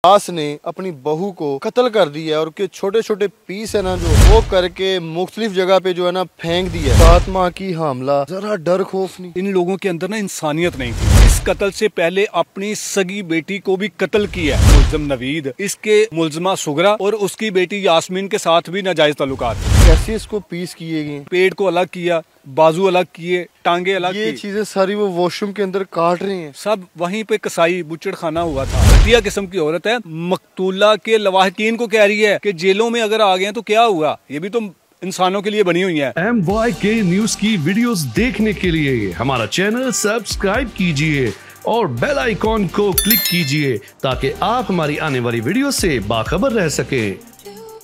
सास ने अपनी बहू को कत्ल कर दिया और उसके छोटे छोटे पीस है ना जो वो करके मुख्तलिफ जगह पे जो है ना फेंक दिया। 7 माह की हामला, जरा डर खौफ नहीं। इन लोगों के अंदर ना इंसानियत नहीं थी। इस कत्ल से पहले अपनी सगी बेटी को भी कत्ल किया है मुल्ज़िम नवीद, इसके मुल्ज़िमा सुगरा और उसकी बेटी यास्मीन के साथ भी नाजायज ताल्लुकात। कैसे इसको पीस किए गए, पेट को अलग किया, बाजू अलग किए, टांगे अलग ये चीजें सारी वो वॉशरूम के अंदर काट रहे हैं। सब वहीं पे कसाई बुचड़ खाना हुआ था। घटिया किस्म की औरत है। मकतूला के लवाहकीन को कह रही है कि जेलों में अगर आ गए तो क्या हुआ, ये भी तो इंसानों के लिए बनी हुई है। MYK न्यूज की वीडियोस देखने के लिए हमारा चैनल सब्सक्राइब कीजिए और बेल आइकॉन को क्लिक कीजिए ताकि आप हमारी आने वाली वीडियो से बाखबर रह सके।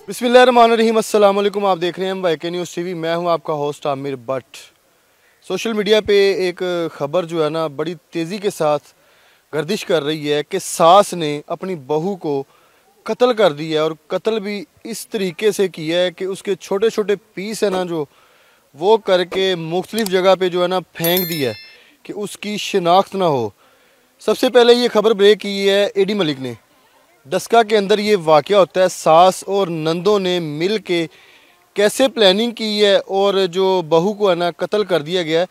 बिस्मिल्लाहिर्रहमानिर्रहीम, अस्सलाम वालेकुम। आप देख रहे हैं MYK न्यूज़ TV। मैं हूं आपका host Aamir Bhatt. Social media पे एक ख़बर जो है ना बड़ी तेज़ी के साथ गर्दिश कर रही है कि सास ने अपनी बहू को कत्ल कर दिया और कत्ल भी इस तरीके से किया है कि उसके छोटे छोटे पीस है ना जो वो करके मुख्तलिफ जगह पे जो है ना फेंक दिया है कि उसकी शिनाख्त ना हो। सबसे पहले ये खबर ब्रेक की है एडी मलिक ने। डस्का के अंदर ये वाक़या होता है। सास और नंदों ने मिल के कैसे प्लानिंग की है और जो बहू को है ना कत्ल कर दिया गया है।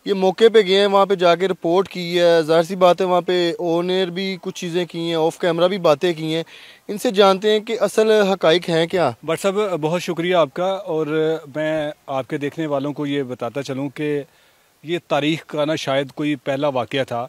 ये मौके पे गए हैं, वहाँ पे जाके रिपोर्ट की है। ज़ाहिर सी बात है वहाँ पे ओनर भी कुछ चीज़ें की हैं, ऑफ कैमरा भी बातें की हैं। इनसे जानते हैं कि असल हकाइक हैं क्या। बट साहब बहुत शुक्रिया आपका। और मैं आपके देखने वालों को ये बताता चलूँ कि ये तारीख़ का ना शायद कोई पहला वाक़या था।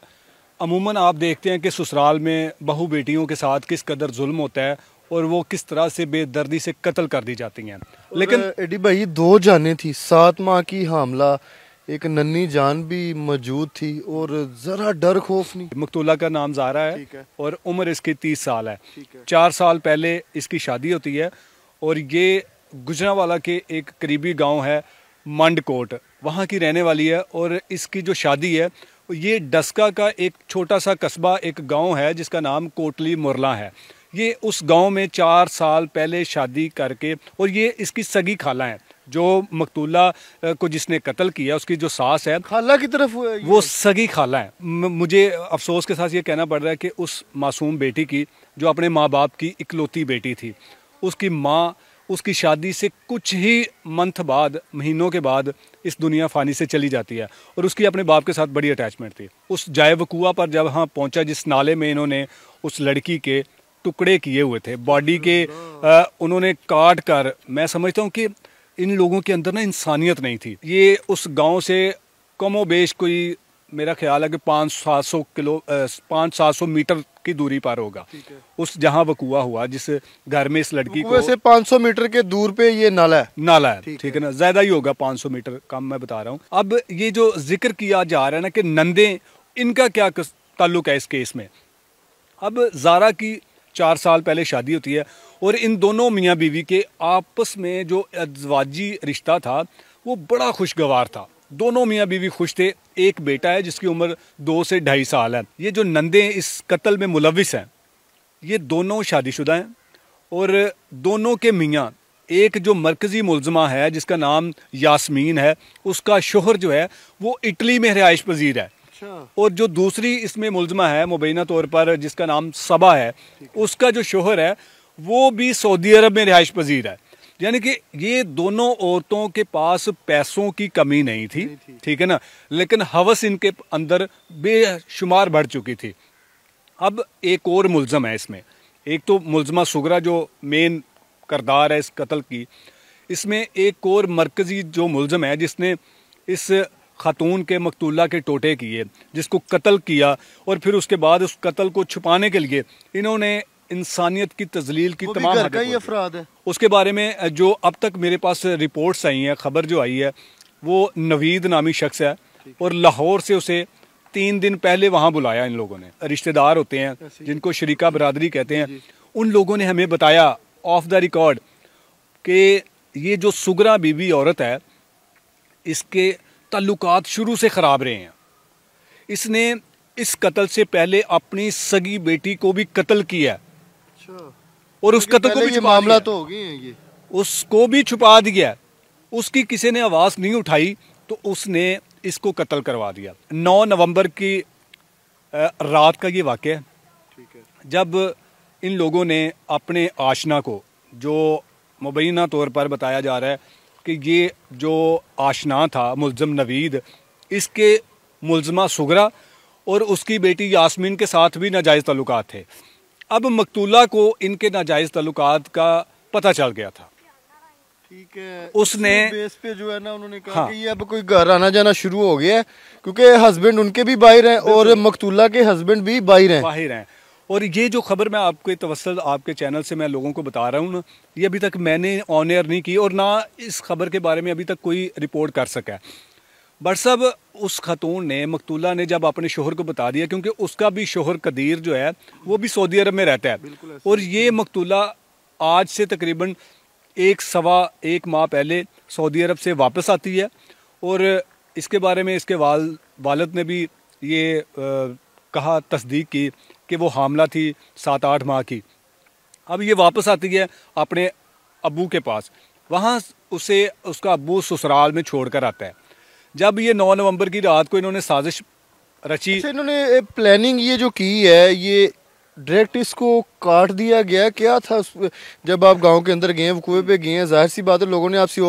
अमूमन आप देखते हैं कि ससुराल में बहू बेटियों के साथ किस कदर जुल्म होता है और वो किस तरह से बेदर्दी से कत्ल कर दी जाती हैं। लेकिन एडी भाई 2 जानें थी, 7 माह की हामला, एक नन्ही जान भी मौजूद थी और जरा डर खौफ नहीं। मकतूला का नाम ज़ारा है और उम्र इसकी 30 साल है। 4 साल पहले इसकी शादी होती है और ये गुजरांवाला के एक करीबी गांव है मंडकोट, वहाँ की रहने वाली है। और इसकी जो शादी है ये डस्का का एक छोटा सा कस्बा, एक गांव है जिसका नाम कोटली मुरला है। ये उस गांव में 4 साल पहले शादी करके, और ये इसकी सगी खाला है जो मकतूला को जिसने कत्ल किया, उसकी जो सास है, खाला की तरफ वो सगी खाला है। मुझे अफसोस के साथ ये कहना पड़ रहा है कि उस मासूम बेटी की, जो अपने माँ बाप की इकलौती बेटी थी, उसकी माँ उसकी शादी से कुछ ही मंथ बाद, महीनों के बाद इस दुनिया फ़ानी से चली जाती है। और उसकी अपने बाप के साथ बड़ी अटैचमेंट थी। उस जाए वकूआ पर जब हाँ पहुँचा जिस नाले में इन्होंने उस लड़की के टुकड़े किए हुए थे, बॉडी के उन्होंने काट कर, मैं समझता हूँ कि इन लोगों के अंदर ना इंसानियत नहीं थी। ये उस गांव से कमोबेश कोई, मेरा ख्याल है कि 500-700 मीटर की दूरी पर होगा उस जहां वकूआ हुआ, जिस घर में इस लड़की को। वैसे 500 मीटर के दूर पे ये नाला है, ठीक है ना, ज्यादा ही होगा, 500 मीटर कम मैं बता रहा हूँ। अब ये जो जिक्र किया जा रहा है ना कि नंदे, इनका क्या ताल्लुक है इस केस में। अब ज़ारा की 4 साल पहले शादी होती है और इन दोनों मियाँ बीवी के आपस में जो अज़वाजी रिश्ता था वो बड़ा खुशगवार था। दोनों मियाँ बीवी खुश थे। एक बेटा है जिसकी उम्र 2 से 2.5 साल है। ये जो नंदे इस कत्ल में मुलविस हैं, ये दोनों शादीशुदा हैं और दोनों के मियाँ, एक जो मरकज़ी मुल्ज़मा है जिसका नाम यास्मीन है, उसका शोहर जो है वो इटली में रिहाइश पजीर है। और जो दूसरी इसमें मुल्ज़मा है मुबैना तौर पर, जिसका नाम सबा है, उसका जो शोहर है वो भी सऊदी अरब में रिहाइश पजीर है। यानी कि ये दोनों औरतों के पास पैसों की कमी नहीं थी, ठीक है ना, लेकिन हवस इनके अंदर बेशुमार बढ़ चुकी थी। अब एक और मुल्ज़म है इसमें। एक तो मुल्ज़मा सुगरा जो मेन करदार है इस कत्ल की, इसमें एक और मरकज़ी जो मुल्ज़म है जिसने इस खातून के मकतूला के टोटे किए, जिसको कत्ल किया और फिर उसके बाद उस कत्ल को छुपाने के लिए इन्होंने इंसानियत की तजलील की तमाम अफराद है। उसके बारे में जो अब तक मेरे पास रिपोर्ट्स आई हैं, खबर जो आई है, वो नवीद नामी शख्स है और लाहौर से उसे 3 दिन पहले वहाँ बुलाया इन लोगों ने। रिश्तेदार होते हैं जिनको शरीका बरादरी कहते हैं, उन लोगों ने हमें बताया ऑफ द रिकॉर्ड कि ये जो सुगरा बीवी औरत है, इसके ताल्लुकात शुरू से ख़राब रहे हैं। इसने इस कत्ल से पहले अपनी सगी बेटी को भी कत्ल किया और उस कत्ल को भी मामला तो हो गए हैं, ये उसको भी छुपा दिया। उसकी किसी ने आवाज़ नहीं उठाई तो उसने इसको कत्ल करवा दिया। 9 नवंबर की रात का ये वाक़या है, जब इन लोगों ने अपने आशना को, जो मुबैना तौर पर बताया जा रहा है कि ये जो आशना था मुल्ज़म नवीद, इसके मुल्ज़मा सुगरा और उसकी बेटी यास्मीन के साथ भी नाजायज़ ताल्लुकात थे। अब मकतूला को इनके नाजायज़ ताल्लुकात का पता चल गया था। ठीक है, उसने बेस पे जो है ना उन्होंने कहा कि ये अब कोई घर आना जाना शुरू हो गया है, क्योंकि हस्बैंड उनके भी बाहर हैं और मकतूला के हस्बैंड भी बाहर हैं। और ये जो खबर मैं आपके तवस्सुल आपके चैनल से मैं लोगों को बता रहा हूँ ना, ये अभी तक मैंने ऑन एयर नहीं की और ना इस खबर के बारे में अभी तक कोई रिपोर्ट कर सका है। बट सब उस खतून ने, मकतूला ने जब अपने शोहर को बता दिया, क्योंकि उसका भी शोहर कदीर जो है वो भी सऊदी अरब में रहता है, और ये मकतूला आज से तकरीबन 1-1.25 माह पहले सऊदी अरब से वापस आती है। और इसके बारे में इसके वालिद ने भी ये कहा, तस्दीक की कि वो हामला थी 7-8 माह की। अब ये वापस आती है अपने अब्बू के पास, वहाँ उसे उसका अब्बू ससुराल में छोड़ कर आता है। जब ये 9 नवंबर की रात को इन्होंने साजिश रची। अच्छा, इन्होंने प्लानिंग ये जो की है, ये डायरेक्ट इसको काट दिया गया, क्या था जब आप गांव के अंदर गए, कुएं पे गए हैं, जाहिर सी बात है लोगों ने आपसे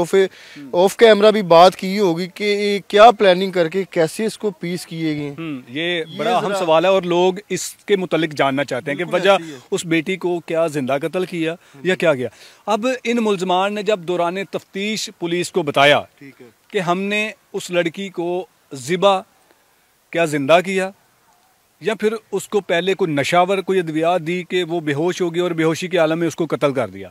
ऑफ कैमरा भी बात की होगी कि क्या प्लानिंग करके कैसे इसको पीस किए गए। ये बड़ा अहम सवाल है और लोग इसके मुतालिक जानना चाहते हैं कि वजह उस बेटी को क्या जिंदा कत्ल किया या क्या किया। अब इन मुल्जमान ने जब दौरान तफ्तीश पुलिस को बताया कि हमने उस लड़की को ज़िबा क्या जिंदा किया या फिर उसको पहले कोई नशावर कोई अद्वियात दी कि वो बेहोश हो गई और बेहोशी के आलम में उसको कत्ल कर दिया,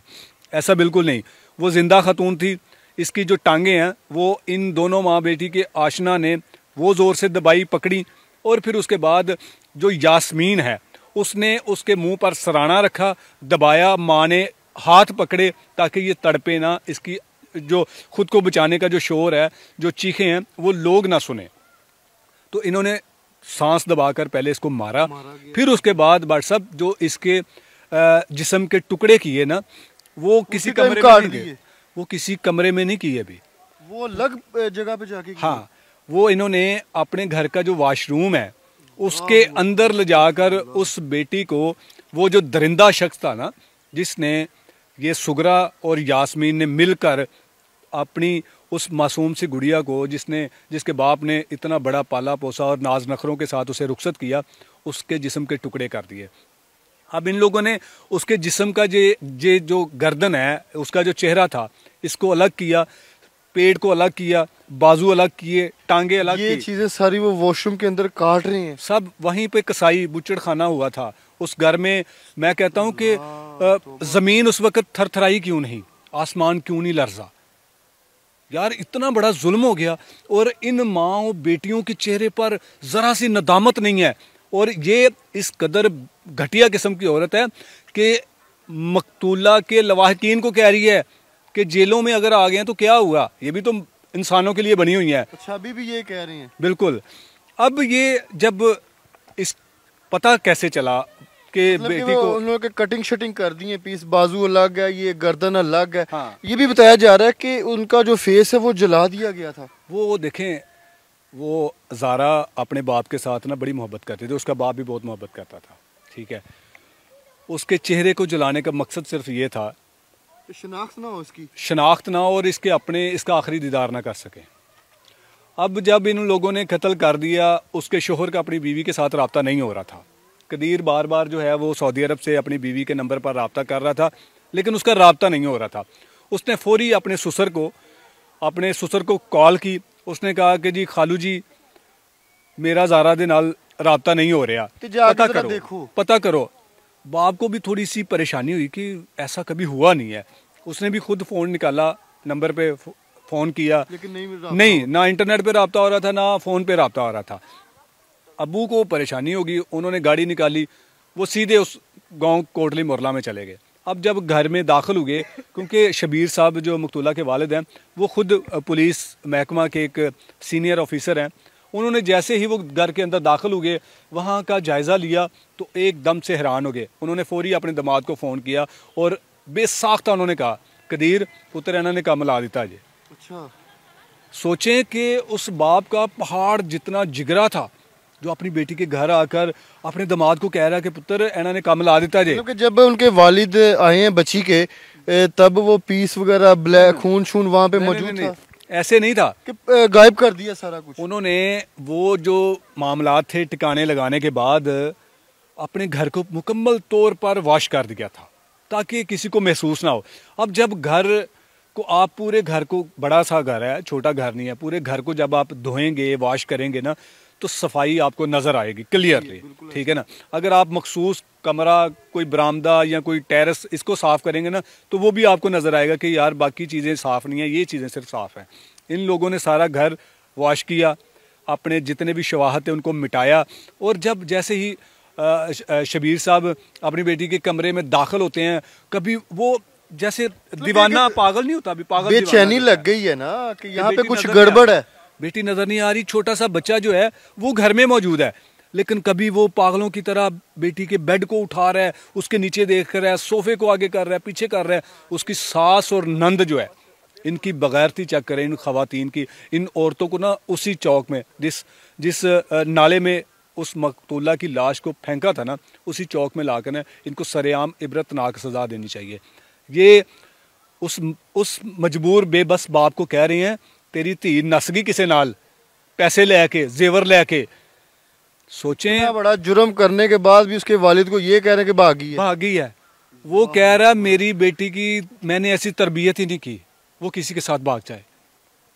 ऐसा बिल्कुल नहीं। वो जिंदा खतून थी। इसकी जो टांगें हैं वो इन दोनों माँ बेटी के आशना ने वो ज़ोर से दबाई, पकड़ी, और फिर उसके बाद जो यास्मीन है उसने उसके मुंह पर सराना रखा, दबाया, माँ ने हाथ पकड़े ताकि ये तड़पे ना, इसकी जो खुद को बचाने का जो शोर है, जो चीखें हैं, वो लोग ना सुने। तो इन्होंने सांस दबाकर पहले इसको मारा फिर उसके बाद व्हाट्सअप जो इसके जिस्म के टुकड़े किए ना, वो किसी कमरे में नहीं किए, वो किसी कमरे में नहीं किए, अभी वो अलग जगह पे जाके किए। हाँ, वो इन्होंने अपने घर का जो वॉशरूम है उसके अंदर ले जाकर उस बेटी को, वो जो दरिंदा शख्स था ना जिसने ये सुगरा और यास्मीन ने मिलकर अपनी उस मासूम सी गुड़िया को, जिसके बाप ने इतना बड़ा पाला पोसा और नाज नखरों के साथ उसे रुखसत किया, उसके जिस्म के टुकड़े कर दिए। अब इन लोगों ने उसके जिस्म का ये जो गर्दन है, उसका जो चेहरा था, इसको अलग किया, पेट को अलग किया, बाजू अलग किए, टांगे अलग ये चीजें सारी वो वॉशरूम के अंदर काट रही हैं। सब वहीं पे कसाई बुचड़ खाना हुआ था उस घर में। मैं कहता हूँ कि जमीन उस वक्त थरथराई क्यों नहीं, आसमान क्यों नहीं लरजा। यार इतना बड़ा जुल्म हो गया और इन माँ बेटियों के चेहरे पर जरा सी नदामत नहीं है। और ये इस कदर घटिया किस्म की औरत है कि मकतूला के लवाहकीन को कह रही है कि जेलों में अगर आ गए तो क्या हुआ, ये भी तो इंसानों के लिए बनी हुई है। अच्छा, अभी भी ये कह रही हैं? बिल्कुल। अब ये जब इस पता कैसे चला कि मतलब बेटी को उन लोगों के कटिंग शटिंग कर दी है, पीस, बाजू अलग है, ये गर्दन अलग है। हाँ। ये भी बताया जा रहा है कि उनका जो फेस है वो जला दिया गया था। वो देखें, वो ज़ारा अपने बाप के साथ ना बड़ी मोहब्बत करती थी, उसका बाप भी बहुत मोहब्बत करता था, ठीक है। उसके चेहरे को जलाने का मकसद सिर्फ ये था शनाख्त ना हो, इसकी शनाख्त ना हो और इसका आखिरी दीदार ना कर सके। अब जब इन लोगों ने कत्ल कर दिया, उसके शोहर का अपनी बीवी के साथ रब्ता नहीं हो रहा था। कदीर बार बार जो है वो सऊदी अरब से अपनी बीवी के नंबर पर रब्ता कर रहा था, लेकिन उसका रब्ता नहीं हो रहा था। उसने फौरी अपने ससुर को कॉल की। उसने कहा कि जी खालू जी, मेरा ज़ारा दे नाल रब्ता नहीं हो रहा, पता करो। बाप को भी थोड़ी सी परेशानी हुई कि ऐसा कभी हुआ नहीं है। उसने भी खुद फ़ोन निकाला, नंबर पे फ़ोन किया, लेकिन नहीं, ना इंटरनेट पे रब्ता हो रहा था, ना फ़ोन पे रब्ता हो रहा था। अबू को परेशानी होगी, उन्होंने गाड़ी निकाली, वो सीधे उस गांव कोटली मोरला में चले गए। अब जब घर में दाखिल हुए, क्योंकि शबीर साहब जो मकतूला के वालिद हैं वो खुद पुलिस महकमा के एक सीनियर ऑफिसर हैं, उन्होंने जैसे ही वो घर के अंदर दाखिल हुए, वहाँ का जायज़ा लिया तो एकदम से हैरान हो गए। उन्होंने फौरी अपने दामाद को फ़ोन किया और बेसाख्ता उन्होंने कहा, कदीर पुत्र इन्होंने ने काम ला दिता जी। अच्छा, सोचें कि उस बाप का पहाड़ जितना जिगरा था जो अपनी बेटी के घर आकर अपने दामाद को कह रहा है कि पुत्र इन्हों ने काम ला दिता जे। क्योंकि जब उनके वालिद आए हैं बच्ची के तब वो पीस वगैरह ब्लैक खून शून वहाँ पे मौजूद था? ऐसे नहीं था कि गायब कर दिया सारा कुछ। उन्होंने वो जो मामला थे टिकाने लगाने के बाद अपने घर को मुकम्मल तौर पर वॉश कर दिया था ताकि किसी को महसूस ना हो। अब जब घर को आप पूरे घर को, बड़ा सा घर है, छोटा घर नहीं है, पूरे घर को जब आप धोएंगे वॉश करेंगे ना तो सफाई आपको नजर आएगी क्लियरली, ठीक है ना। अगर आप मखसूस कमरा, कोई बरामदा या कोई टेरेस इसको साफ करेंगे ना तो वो भी आपको नजर आएगा कि यार बाकी चीजें साफ नहीं है, ये चीजें सिर्फ साफ हैं। इन लोगों ने सारा घर वॉश किया, अपने जितने भी शवाहत थे उनको मिटाया, और जब जैसे ही शबीर साहब अपनी बेटी के कमरे में दाखिल होते हैं, कभी वो जैसे दीवाना पागल नहीं होता, अभी पागल बेचैनी लग गई है ना कि यहाँ पे कुछ गड़बड़ है। बेटी नजर नहीं आ रही, छोटा सा बच्चा जो है वो घर में मौजूद है, लेकिन कभी वो पागलों की तरह बेटी के बेड को उठा रहा है, उसके नीचे देख रहा है, सोफे को आगे कर रहा है, पीछे कर रहा है। उसकी सास और नंद जो है, इनकी बगैरती चेक करें इन खवातीन की, इन औरतों को ना उसी चौक में जिस नाले में उस मकतूला की लाश को फेंका था ना, उसी चौक में लाकर ना इनको सरेआम इबरतनाक सजा देनी चाहिए। ये उस मजबूर बेबस बाप को कह रही हैं तेरी धी नस गई किसे नाल, पैसे लेके, जेवर लेके। सोचें, बड़ा जुर्म करने के बाद भी उसके वालिद को ये कह रहे हैं कि भागी है। वो कह रहा मेरी बेटी की मैंने ऐसी तरबियत ही नहीं की वो किसी के साथ भाग जाए।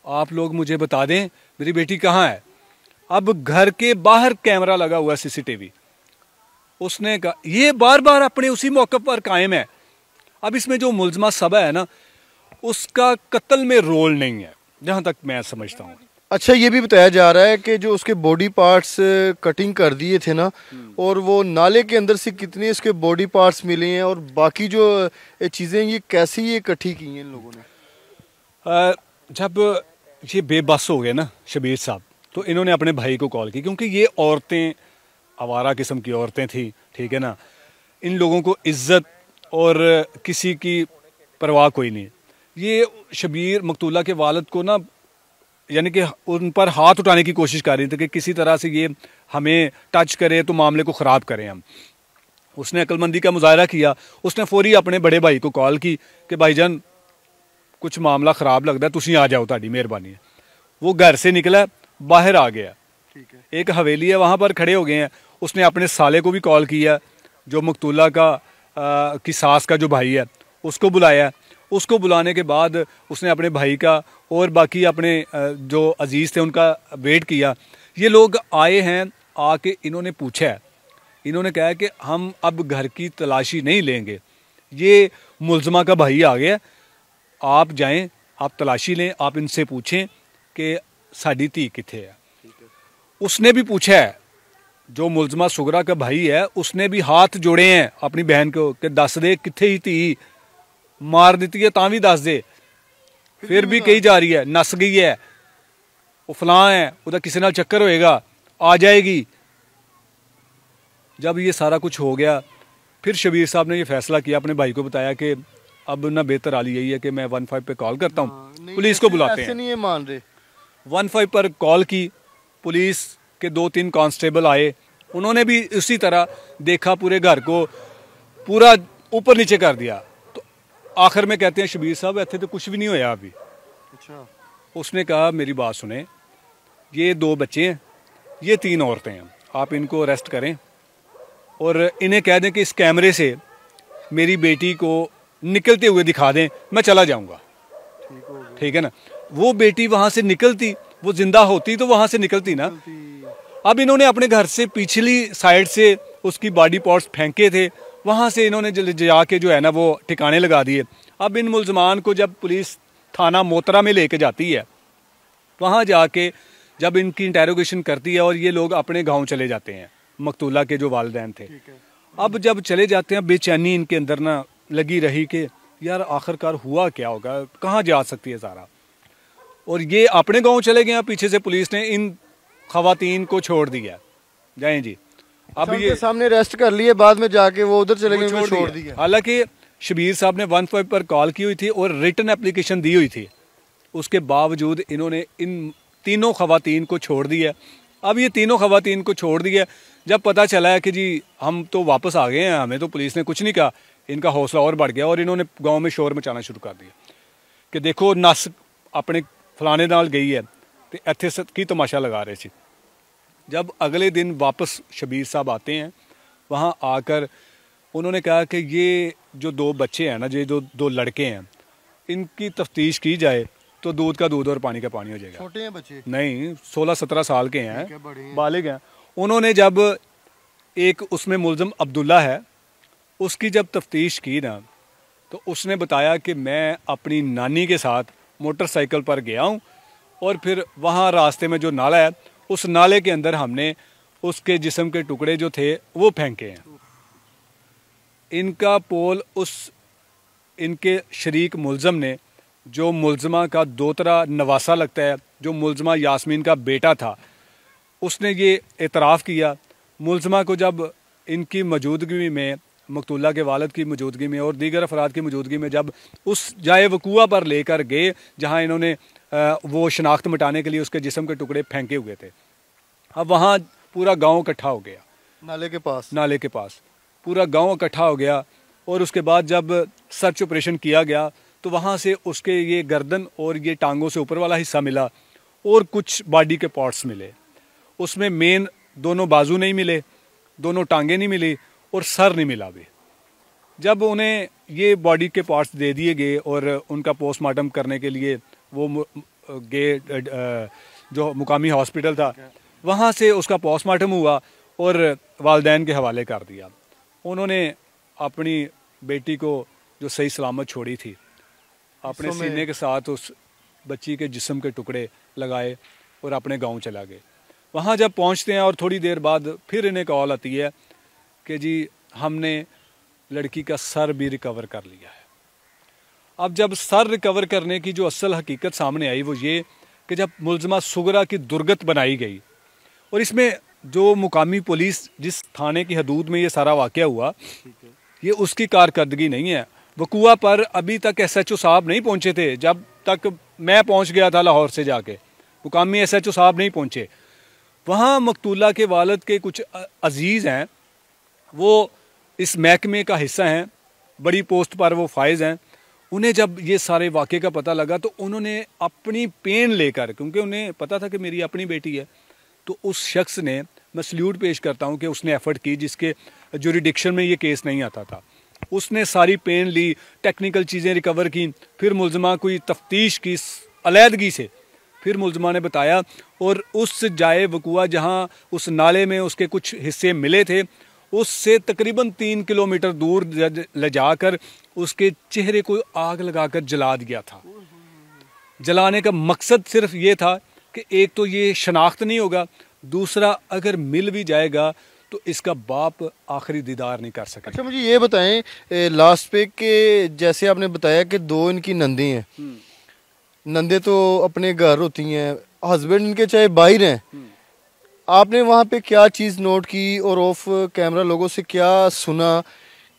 आप लोग मुझे बता दें मेरी बेटी कहाँ है। अब घर के बाहर कैमरा लगा हुआ सीसीटीवी, उसने कहा ये बार बार अपने उसी मौके पर कायम है। अब इसमें जो मुलजमा सबा है ना, उसका कत्ल में रोल नहीं है जहां तक मैं समझता हूँ। अच्छा, ये भी बताया जा रहा है कि जो उसके बॉडी पार्ट्स कटिंग कर दिए थे ना, और वो नाले के अंदर से कितने इसके बॉडी पार्ट्स मिले हैं, और बाकी जो चीज़ें ये कैसे ये इकट्ठी की हैं इन लोगों ने? जब ये बेबस हो गए ना शबीर साहब, तो इन्होंने अपने भाई को कॉल की, क्योंकि ये औरतें आवारा किस्म की औरतें थी, ठीक है ना। इन लोगों को इज्जत और किसी की परवाह कोई नहीं। ये शबीर मकतूला के वालिद को ना, यानी कि उन पर हाथ उठाने की कोशिश कर रही थी कि किसी तरह से ये हमें टच करे तो मामले को ख़राब करें हम। उसने अक्लमंदी का मुजाहरा किया, उसने फौरी अपने बड़े भाई को कॉल की कि भाईजान कुछ मामला ख़राब लगता है, तुसी आ जाओ, ताड़ी मेहरबानी है। वो घर से निकला, बाहर आ गया, ठीक है, एक हवेली है वहाँ पर खड़े हो गए हैं। उसने अपने साले को भी कॉल किया, जो मकतूला की सास का जो भाई है, उसको बुलाया। उसको बुलाने के बाद उसने अपने भाई का और बाकी अपने जो अजीज़ थे उनका वेट किया। ये लोग आए हैं, आके इन्होंने पूछा है, इन्होंने कहा कि हम अब घर की तलाशी नहीं लेंगे, ये मुलजमा का भाई आ गया, आप जाएं, आप तलाशी लें, आप इनसे पूछें कि साड़ी धी किथे है। उसने भी पूछा है, जो मुलजमा सुगरा का भाई है उसने भी हाथ जोड़े हैं अपनी बहन को कि दस दे किथे ही धी, मार दी है ता भी दस दे, फिर भी कही जा रही है नस गई है, वो फलां है, उधर किसी नाल चक्कर होएगा, आ जाएगी। जब ये सारा कुछ हो गया, फिर शबीर साहब ने ये फैसला किया, अपने भाई को बताया कि अब ना बेहतर हाल यही है कि मैं 15 पे कॉल करता हूँ, पुलिस को बुलाते हैं। नहीं ये मान रहे। 15 पर कॉल की, पुलिस के 2-3 कांस्टेबल आए, उन्होंने भी उसी तरह देखा, पूरे घर को पूरा ऊपर नीचे कर दिया। तो आखिर में कहते हैं शबीर साहब ऐसे तो कुछ भी नहीं होया अभी। अच्छा। उसने कहा मेरी बात सुने, ये 2 बच्चे हैं, ये 3 औरतें हैं, आप इनको अरेस्ट करें और इन्हें कह दें कि इस कैमरे से मेरी बेटी को निकलते हुए दिखा दें, मैं चला जाऊंगा। ठीक है ना। वो बेटी वहां से निकलती, वो जिंदा होती तो वहां से निकलती ना। अब इन्होंने अपने घर से पिछली साइड से उसकी बॉडी पार्ट्स फेंके थे, वहां से इन्होंने जाके जो है ना वो ठिकाने लगा दिए। अब इन मुलजमान को जब पुलिस थाना मोतरा में लेके जाती है, वहां जाके जब इनकी इंटेरोगेशन करती है और ये लोग अपने गांव चले जाते हैं, मकतूला के जो वालिदैन थे। अब जब चले जाते हैं, बेचैनी इनके अंदर ना लगी रही कि यार आखिरकार हुआ क्या होगा, कहाँ जा सकती है सारा। और ये अपने गांव चले गए, पीछे से पुलिस ने इन खवातीन को छोड़ दिया, जाएं जी। अब ये सामने अरेस्ट कर लिए, बाद में जाके वो उधर चले गए, छोड़ दिया। हालांकि शबीर साहब ने 15 पर कॉल की हुई थी और रिटन एप्लीकेशन दी हुई थी, उसके बावजूद इन्होंने इन तीनों खवातीन को छोड़ दिया अब ये तीनों खवातीन को छोड़ दिया। जब पता चला है कि जी हम तो वापस आ गए हैं, हमें तो पुलिस ने कुछ नहीं कहा, इनका हौसला और बढ़ गया और इन्होंने गांव में शोर मचाना शुरू कर दिया कि देखो नस अपने फलाने नाल गई है तो इत्थे की तमाशा लगा रहे थे। जब अगले दिन वापस शबीर साहब आते हैं, वहाँ आकर उन्होंने कहा कि ये जो दो बच्चे हैं ना, ये जो दो लड़के हैं, इनकी तफ्तीश की जाए तो दूध का दूध और पानी का पानी हो जाएगा। छोटे हैं बच्चे? नहीं, 16-17 साल के हैं, बालिग हैं। उन्होंने जब एक उसमें मुलजम अब्दुल्ला है, उसकी जब तफ्तीश की ना, तो उसने बताया कि मैं अपनी नानी के साथ मोटरसाइकिल पर गया हूँ और फिर वहाँ रास्ते में जो नाला है, उस नाले के अंदर हमने उसके जिस्म के टुकड़े जो थे वो फेंके हैं। इनका पोल उस इनके शरीक मुलजम ने, जो मुलजमा का दोतरा नवासा लगता है, जो मुलजमा यास्मीन का बेटा था, उसने ये एतराफ़ किया। मुलजमा को जब इनकी मौजूदगी में, मकतूला के वालिद की मौजूदगी में और दीगर अफराद की मौजूदगी में जब उस जाए वकूआ पर लेकर गए जहाँ इन्होंने वो शनाख्त मिटाने के लिए उसके जिस्म के टुकड़े फेंके हुए थे, अब वहाँ पूरा गांव इकट्ठा हो गया। नाले के पास पूरा गांव इकट्ठा हो गया और उसके बाद जब सर्च ऑपरेशन किया गया तो वहाँ से उसके ये गर्दन और ये टांगों से ऊपर वाला हिस्सा मिला और कुछ बॉडी के पार्ट्स मिले। उसमें मेन दोनों बाजू नहीं मिले, दोनों टांगें नहीं मिली और सर नहीं मिला भी। जब उन्हें ये बॉडी के पार्ट्स दे दिए गए और उनका पोस्टमार्टम करने के लिए वो गए जो मुकामी हॉस्पिटल था, वहाँ से उसका पोस्टमार्टम हुआ और वालिदैन के हवाले कर दिया। उन्होंने अपनी बेटी को जो सही सलामत छोड़ी थी, अपने सीने के साथ उस बच्ची के जिस्म के टुकड़े लगाए और अपने गांव चला गए। वहाँ जब पहुँचते हैं और थोड़ी देर बाद फिर इन्हें कॉल आती है कि जी हमने लड़की का सर भी रिकवर कर लिया है। अब जब सर रिकवर करने की जो असल हकीकत सामने आई वो ये कि जब मुलजमा सुगरा की दुर्गत बनाई गई, और इसमें जो मुकामी पुलिस जिस थाने की हदूद में ये सारा वाक़या हुआ, ये उसकी कारकर्दगी नहीं है। वकूआ पर अभी तक SHO साहब नहीं पहुँचे थे। जब तक मैं पहुँच गया था लाहौर से जाके, मुकामी SHO साहब नहीं पहुँचे। वहाँ मकतूला के वालिद के कुछ अजीज़ हैं, वो इस महकमे का हिस्सा हैं, बड़ी पोस्ट पर वो फाइज हैं। उन्हें जब ये सारे वाक़े का पता लगा तो उन्होंने अपनी पेन लेकर, क्योंकि उन्हें पता था कि मेरी अपनी बेटी है, तो उस शख्स ने, मैं सल्यूट पेश करता हूँ कि उसने एफर्ट की जिसके जुरिडिक्शन में ये केस नहीं आता था। उसने सारी पेन ली, टेक्निकल चीज़ें रिकवर की, फिर मुलजमा कोई तफ्तीश की अलहदगी से, फिर मुलजमा ने बताया और उस जाए वकूआ जहाँ उस नाले में उसके कुछ हिस्से मिले थे, उससे तकरीबन 3 किलोमीटर दूर ले जाकर उसके चेहरे को आग लगाकर जला दिया था। जलाने का मकसद सिर्फ ये था कि एक तो ये शनाख्त नहीं होगा, दूसरा अगर मिल भी जाएगा तो इसका बाप आखिरी दीदार नहीं कर सके। अच्छा मुझे ये बताएं, लास्ट पे के जैसे आपने बताया कि 2 इनकी नंदी हैं, नंदे तो अपने घर होती हैं, हस्बैंड इनके चाहे बाहर हैं, आपने वहाँ पे क्या चीज़ नोट की और ऑफ कैमरा लोगों से क्या सुना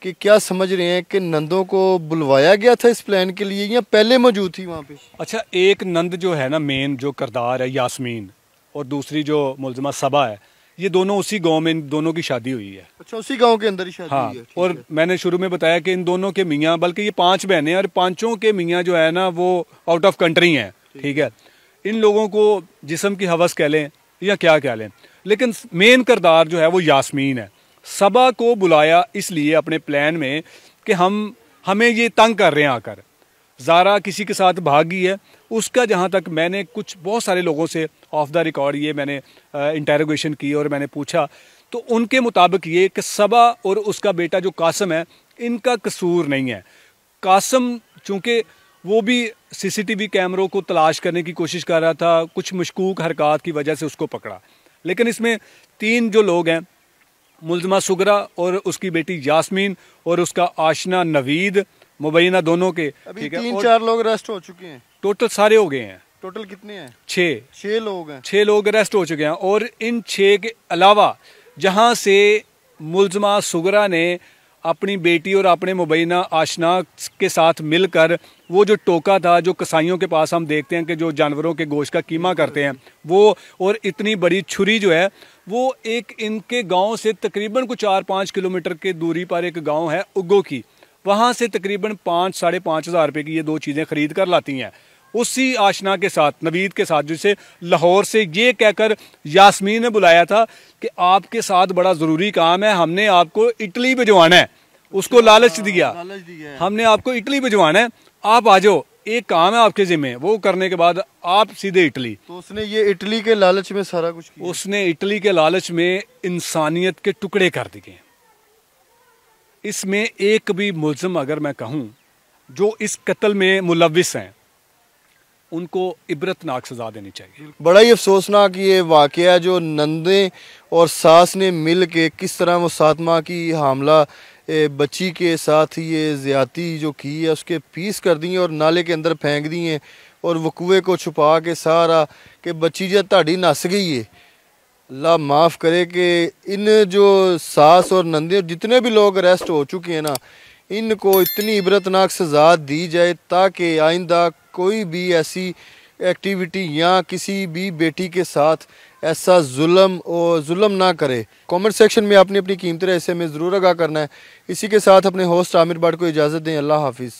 कि क्या समझ रहे हैं कि नंदों को बुलवाया गया था इस प्लान के लिए या पहले मौजूद थी वहाँ पे? अच्छा, एक नंद जो है ना, मेन जो किरदार है यास्मीन, और दूसरी जो मुलजमा सबा है, ये दोनों उसी गांव में इन दोनों की शादी हुई है। अच्छा, उसी गांव के अंदर ही शादी हुई है। और मैंने शुरू में बताया कि इन दोनों के मियाँ, बल्कि ये 5 बहनें और 5 के मियाँ जो है ना वो आउट ऑफ कंट्री हैं। ठीक है, इन लोगों को जिस्म की हवस कह लें या क्या कह लें, लेकिन मेन किरदार जो है वो यास्मीन है। सबा को बुलाया इसलिए अपने प्लान में कि हमें ये तंग कर रहे हैं आकर। ज़ारा किसी के साथ भागी है, उसका जहाँ तक मैंने कुछ बहुत सारे लोगों से ऑफ द रिकॉर्ड ये मैंने इंटेरोगेशन की और मैंने पूछा, तो उनके मुताबिक ये कि सबा और उसका बेटा जो कासिम है, इनका कसूर नहीं है। कासिम चूँकि वो भी CCTV कैमरों को तलाश करने की कोशिश कर रहा था, कुछ मशकूक हरकत की वजह से उसको पकड़ा, लेकिन इसमें 3 जो लोग हैं, मुलजमा सुगरा और उसकी बेटी यास्मीन और उसका आशना नवीद, मुबैना दोनों के, ठीक है, 3-4 लोग अरेस्ट हो चुके हैं। टोटल सारे हो गए हैं। टोटल कितने हैं? 6 लोग हैं। 6 लोग अरेस्ट हो चुके हैं। और इन 6 के अलावा जहां से मुलजमा सुगरा ने अपनी बेटी और अपने मुबैना आशना के साथ मिलकर वो जो टोका था, जो कसाइयों के पास हम देखते हैं कि जो जानवरों के गोश्त का कीमा करते हैं वो, और इतनी बड़ी छुरी जो है वो, एक इनके गांव से तकरीबन कुछ 4-5 किलोमीटर के दूरी पर एक गांव है उग्गो की, वहाँ से तकरीबन 5-5.5 हज़ार रुपये की ये 2 चीज़ें ख़रीद कर लाती हैं। उसी आशना के साथ, नवीद के साथ, जिसे लाहौर से ये कहकर यास्मीन ने बुलाया था कि आपके साथ बड़ा ज़रूरी काम है, हमने आपको इटली भिजवाना है, उसको लालच दिया, हमने आपको इटली भिजवाना है, आप आ जाओ, एक काम है आपके ज़िम्मे, वो करने के बाद आप सीधे इटली। तो उसने ये इटली के लालच में सारा कुछ किया। उसने इटली के लालच में इंसानियत के टुकड़े कर दिए। इसमें एक भी मुल्ज़िम अगर मैं कहूँ जो इस कत्ल में मुलविस हैं, उनको इबरतनाक सजा देनी चाहिए। बड़ा ही अफसोसनाक ये वाक़या जो नंदे और सास ने मिल के किस तरह वो 7 माह की हामला बच्ची के साथ ये ज़्यादती जो की है उसके पीस कर दिए और नाले के अंदर फेंक दिए और वकूए को छुपा के सारा कि बच्ची जो ताड़ी नस गई है। अल्लाह माफ़ करे कि इन जो सास और नंदे जितने भी लोग अरेस्ट हो चुके हैं ना, इनको इतनी इबरतनाक सज़ा दी जाए ताकि आइंदा कोई भी ऐसी एक्टिविटी या किसी भी बेटी के साथ ऐसा जुल्म ना करे। कमेंट सेक्शन में आपने अपनी कीमती राय से हमें ज़रूर आगाह करना है। इसी के साथ अपने होस्ट आमिर भट्ट को इजाज़त दें। अल्लाह हाफिज़।